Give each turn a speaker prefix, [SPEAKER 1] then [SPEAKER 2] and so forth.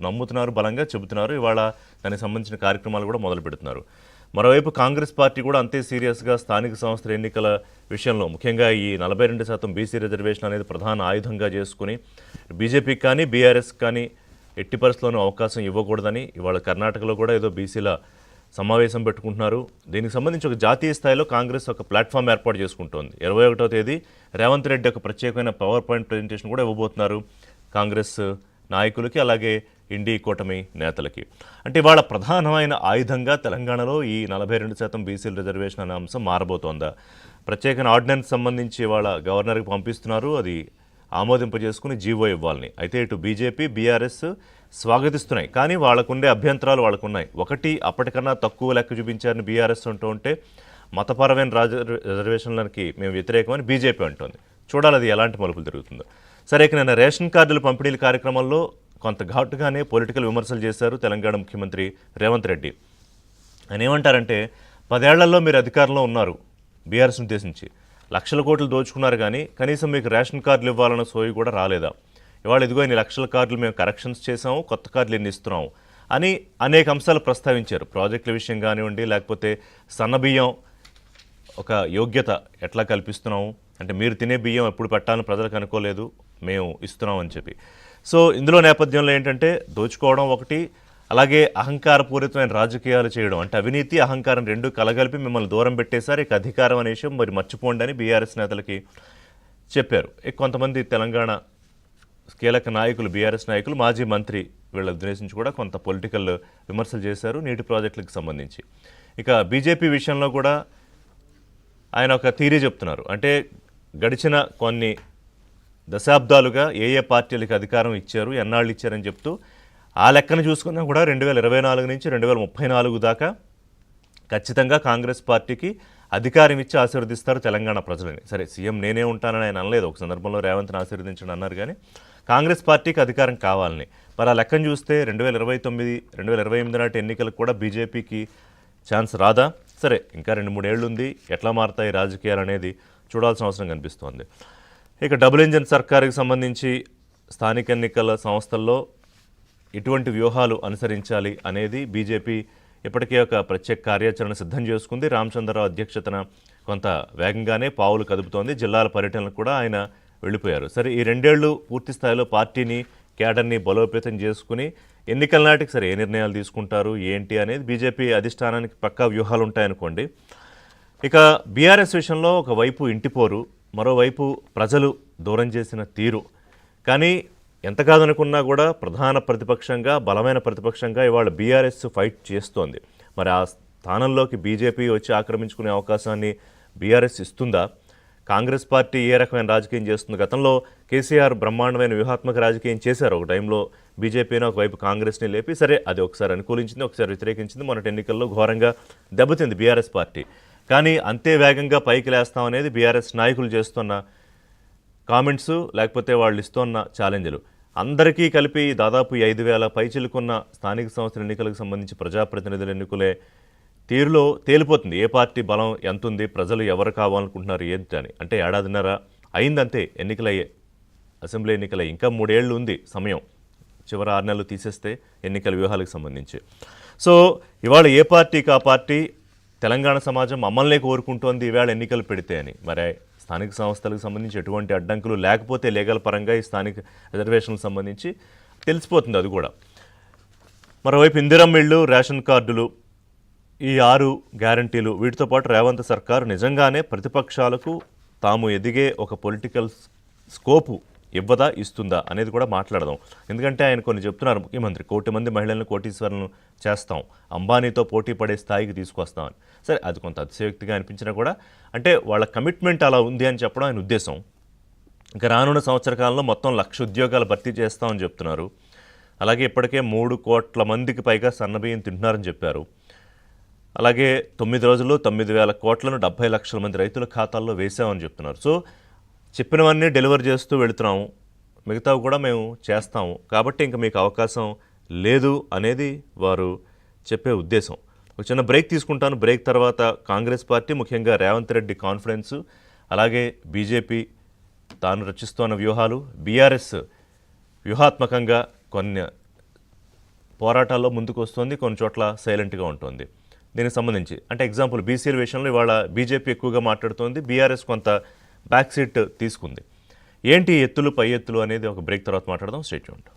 [SPEAKER 1] నమ్ముతున్నారు, బలంగా చెబుతున్నారు. ఇవాళ దానికి సంబంధించిన కార్యక్రమాలు కూడా మొదలు పెడుతున్నారు. మరోవైపు కాంగ్రెస్ పార్టీ కూడా అంతే సీరియస్గా స్థానిక సంస్థల ఎన్నికల విషయంలో ముఖ్యంగా ఈ 42% బీసీ రిజర్వేషన్ అనేది ప్రధాన ఆయుధంగా చేసుకుని బీజేపీకి కానీ బీఆర్ఎస్ కానీ ఎట్టి పరిస్థితుల్లోనూ అవకాశం ఇవ్వకూడదని ఇవాళ కర్ణాటకలో కూడా ఏదో బీసీల సమావేశం పెట్టుకుంటున్నారు. దీనికి సంబంధించి ఒక జాతీయ స్థాయిలో కాంగ్రెస్ ఒక ప్లాట్ఫామ్ ఏర్పాటు చేసుకుంటోంది. 21వ తేదీ రేవంత్ రెడ్డి ఒక ప్రత్యేకమైన పవర్ పాయింట్ ప్రజెంటేషన్ కూడా ఇవ్వబోతున్నారు కాంగ్రెస్ నాయకులకి, అలాగే ఇండి కూటమి నేతలకి. అంటే ఇవాళ ప్రధానమైన ఆయుధంగా తెలంగాణలో ఈ 42% బీసీల రిజర్వేషన్ అనే అంశం మారబోతోందా? ప్రత్యేకమైన ఆర్డినెన్స్ సంబంధించి ఇవాళ గవర్నర్కి పంపిస్తున్నారు, అది ఆమోదింపజేసుకుని జీవో ఇవ్వాలని. అయితే ఇటు బీజేపీ బీఆర్ఎస్ స్వాగతిస్తున్నాయి, కానీ వాళ్ళకుండే అభ్యంతరాలు వాళ్ళకున్నాయి. ఒకటి, అప్పటికన్నా తక్కువ లెక్క చూపించారని బీఆర్ఎస్ అంటూ ఉంటే మతపరమైన రిజర్వేషన్లకి మేము వ్యతిరేకమని బీజేపీ అంటోంది. చూడాలి అది ఎలాంటి మలుపులు తిరుగుతుందో. సరే, ఇక నిన్న రేషన్ కార్డుల పంపిణీల కార్యక్రమంలో కొంత ఘాటుగానే పొలిటికల్ విమర్శలు చేశారు తెలంగాణ ముఖ్యమంత్రి రేవంత్ రెడ్డి. ఆయన ఏమంటారంటే 10 ఏళ్లలో మీరు అధికారంలో ఉన్నారు, బీఆర్ఎస్ ఉద్దేశించి లక్షల కోట్లు దోచుకున్నారు, కానీ కనీసం మీకు రేషన్ కార్డులు ఇవ్వాలన్న సోయి కూడా రాలేదా? ఇవాళ ఇదిగో ఇన్ని లక్షల కార్డులు మేము కరెక్షన్స్ చేసాము, కొత్త కార్డులు ఎన్ని ఇస్తున్నాము అని అనేక అంశాలు ప్రస్తావించారు. ప్రాజెక్టుల విషయం కానివ్వండి, లేకపోతే సన్నబియ్యం ఒక యోగ్యత ఎట్లా కల్పిస్తున్నాము, అంటే మీరు తినే బియ్యం ఎప్పుడు పెట్టాలని ప్రజలకు అనుకోలేదు, మేము ఇస్తున్నాం అని చెప్పి. సో ఇందులో నేపథ్యంలో ఏంటంటే దోచుకోవడం ఒకటి, అలాగే అహంకారపూరితమైన రాజకీయాలు చేయడం, అంటే అవినీతి అహంకారం రెండు కలగలిపి మిమ్మల్ని దూరం పెట్టేశారు, ఇక అధికారం అనే విషయం మరి మర్చిపోండి అని బీఆర్ఎస్ నేతలకి చెప్పారు. కొంతమంది తెలంగాణ కీలక నాయకులు, బీఆర్ఎస్ నాయకులు, మాజీ మంత్రి వీళ్ళ ఉద్దేశించి కూడా కొంత పొలిటికల్ విమర్శలు చేశారు నీటి ప్రాజెక్టులకు సంబంధించి. ఇక బీజేపీ విషయంలో కూడా ఆయన ఒక థీరీ చెప్తున్నారు. అంటే గడిచిన కొన్ని దశాబ్దాలుగా ఏ పార్టీలకు అధికారం ఇచ్చారు, ఎన్నాళ్ళు ఇచ్చారని చెప్తూ ఆ లెక్కను చూసుకున్నా కూడా 2024 నుంచి 2034 దాకా ఖచ్చితంగా కాంగ్రెస్ పార్టీకి అధికారం ఇచ్చి ఆశీర్వదిస్తారు తెలంగాణ ప్రజలని. సరే, సీఎం నేనే ఉంటానని ఆయన అనలేదు, ఒక సందర్భంలో రేవంత్ని ఆశీర్వదించండి అన్నారు, కానీ కాంగ్రెస్ పార్టీకి అధికారం కావాలని. మరి ఆ లెక్కను చూస్తే 2029, 2028 నాటి ఎన్నికలకు కూడా బీజేపీకి ఛాన్స్ రాదా? సరే, ఇంకా 2-3 ఏళ్ళు ఉంది, ఎట్లా మారుతాయి రాజకీయాలు అనేది చూడాల్సిన అవసరం కనిపిస్తోంది. ఇక డబుల్ ఇంజన్ సర్కారుకి సంబంధించి స్థానిక ఎన్నికల సంస్థల్లో ఎటువంటి వ్యూహాలు అనుసరించాలి అనేది బీజేపీ ఇప్పటికే ఒక ప్రత్యేక కార్యాచరణ సిద్ధం చేసుకుంది. రామచంద్రరావు అధ్యక్షతన కొంత వేగంగానే పావులు కదుపుతోంది. జిల్లాల పర్యటనలకు కూడా ఆయన వెళ్ళిపోయారు. సరే, ఈ 2 ఏళ్ళు పూర్తి స్థాయిలో పార్టీని, కేడర్ని బలోపేతం చేసుకుని ఎన్నికల నాటికి సరే ఏ నిర్ణయాలు తీసుకుంటారు ఏంటి అనేది బీజేపీ అధిష్టానానికి పక్కా వ్యూహాలు ఉంటాయనుకోండి. ఇక బీఆర్ఎస్ విషయంలో ఒకవైపు ఇంటిపోరు, మరోవైపు ప్రజలు దూరం చేసిన తీరు. కానీ ఎంత కాదనుకున్నా కూడా ప్రధాన ప్రతిపక్షంగా, బలమైన ప్రతిపక్షంగా ఇవాళ బీఆర్ఎస్ ఫైట్ చేస్తోంది. మరి ఆ స్థానంలోకి బీజేపీ వచ్చి ఆక్రమించుకునే అవకాశాన్ని బీఆర్ఎస్ ఇస్తుందా? కాంగ్రెస్ పార్టీ ఏ రకమైన రాజకీయం చేస్తుంది? గతంలో కేసీఆర్ బ్రహ్మాండమైన వ్యూహాత్మక రాజకీయం చేశారు. ఒక టైంలో బీజేపీని ఒకవైపు కాంగ్రెస్ని లేపి, సరే అది ఒకసారి అనుకూలించింది, ఒకసారి వ్యతిరేకించింది. మొన్నటి ఎన్నికల్లో ఘోరంగా దెబ్బతింది బీఆర్ఎస్ పార్టీ. కానీ అంతే వేగంగా పైకి లేస్తామనేది బీఆర్ఎస్ నాయకులు చేస్తున్న కామెంట్స్, లేకపోతే వాళ్ళు ఇస్తున్న ఛాలెంజ్లు. అందరికీ కలిపి దాదాపు 5,000 పైచిలుకున్న స్థానిక సంస్థల ఎన్నికలకు సంబంధించి ప్రజాప్రతినిధులు ఎన్నికలే తీరులో తేలిపోతుంది ఏ పార్టీ బలం ఎంత ఉంది, ప్రజలు ఎవరు కావాలనుకుంటున్నారు ఏంటి అని. అంటే ఏడాదిన్నర అయిందంతే ఎన్నికలయ్యే, అసెంబ్లీ ఎన్నికలయ్యి. ఇంకా 3 ఏళ్ళు ఉంది సమయం, చివరి 6 నెలలు తీసేస్తే ఎన్నికల వ్యూహాలకు సంబంధించి. సో ఇవాళ ఏ పార్టీకి ఆ పార్టీ తెలంగాణ సమాజం మమ్మల్నే కోరుకుంటోంది ఈవేళ ఎన్నికలు పెడితే అని. మరి స్థానిక సంస్థలకు సంబంధించి ఎటువంటి అడ్డంకులు లేకపోతే లీగల్ పరంగా ఈ స్థానిక రిజర్వేషన్లకు సంబంధించి తెలిసిపోతుంది అది కూడా. మరోవైపు ఇందిరమ్మ ఇళ్ళు, రేషన్ కార్డులు, ఈ 6 గ్యారంటీలు, వీటితో పాటు రేవంత్ సర్కారు నిజంగానే ప్రతిపక్షాలకు తాము ఎదిగే ఒక పొలిటికల్ స్కోపు ఇవ్వదా, ఇస్తుందా అనేది కూడా మాట్లాడదాం. ఎందుకంటే ఆయన కొన్ని చెప్తున్నారు ముఖ్యమంత్రి, 1 కోటి మంది మహిళలను కోటీశ్వరులను చేస్తాం, అంబానీతో పోటీ పడే స్థాయికి తీసుకొస్తామని. సరే, అది కొంత అతిశయోక్తిగా అనిపించినా కూడా అంటే వాళ్ళ కమిట్మెంట్ అలా ఉంది అని చెప్పడం ఆయన ఉద్దేశం. ఇంకా రానున్న సంవత్సర కాలంలో మొత్తం 1,00,000 ఉద్యోగాలు భర్తీ చేస్తామని చెప్తున్నారు. అలాగే ఇప్పటికే 3 కోట్ల మందికి పైగా సన్నబియ్యం తింటున్నారని చెప్పారు. అలాగే 9 రోజుల్లో 9,000 కోట్లను 70 లక్షల మంది రైతుల ఖాతాల్లో వేసామని చెప్తున్నారు. సో చెప్పినవన్నీ డెలివర్ చేస్తూ వెళుతున్నాము, మిగతావి కూడా మేము చేస్తాము, కాబట్టి ఇంకా మీకు అవకాశం లేదు అనేది వారు చెప్పే ఉద్దేశం. ఒక చిన్న బ్రేక్ తీసుకుంటాను. బ్రేక్ తర్వాత కాంగ్రెస్ పార్టీ, ముఖ్యంగా రేవంత్ రెడ్డి కాన్ఫిడెన్సు, అలాగే బీజేపీ తాను రచిస్తున్న వ్యూహాలు, బీఆర్ఎస్ వ్యూహాత్మకంగా కొన్ని పోరాటాల్లో ముందుకు వస్తుంది, కొన్ని చోట్ల సైలెంట్గా ఉంటుంది. దీనికి సంబంధించి అంటే ఎగ్జాంపుల్ బీసీల విషయంలో ఇవాళ బీజేపీ ఎక్కువగా మాట్లాడుతోంది, బీఆర్ఎస్ కొంత బ్యాక్ సీట్ తీసుకుంది. ఏంటి ఎత్తులు పై ఎత్తులు అనేది ఒక బ్రేక్ తర్వాత మాట్లాడదాం. Stay tuned.